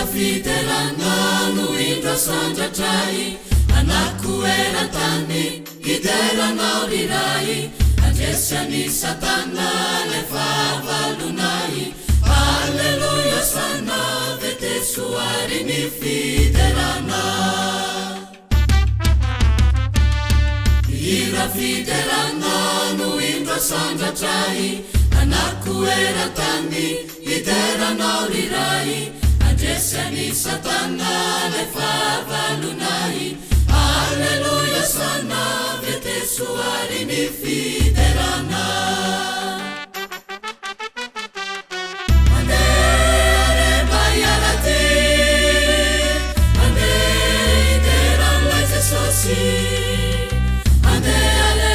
fiterangano indra sandratrai anakueratani iteranao rirai andresiani satana le favalonai alleluia sana vetesuarini fiterana ira fiterangano indra sandratrai anakueratani iteranao rirai andresiani satana le favalonai alleluia sana vetesuarini fiterana ande bayarati ande iteran la Jesusi ande ale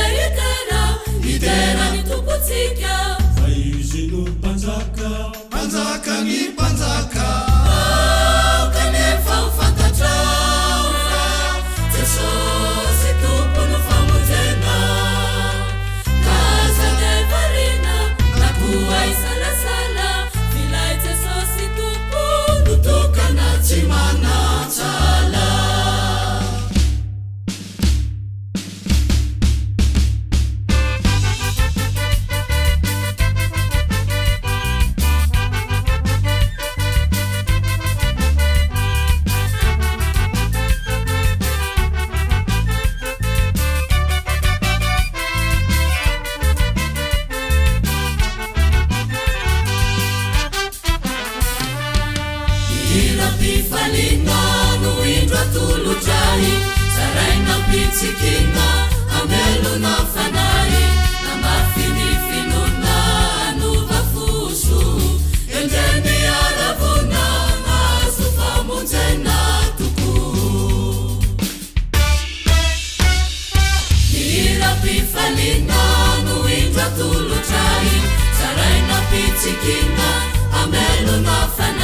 iteran tuputsika faizinu panzaka panzakani panzaka kanefa ufantatrao Jesusi tumpunu famujena kazane varina nakuwai salasala filai Jesusi tumpunu tukana chimana chala Falingano indra tulujai saraina pitsikina ameluna fanai namafini finuna nuvafusu endeni aravuna asufamunzena tuku irapi falingano indra tulujai saraina pitsikina ameluna fanai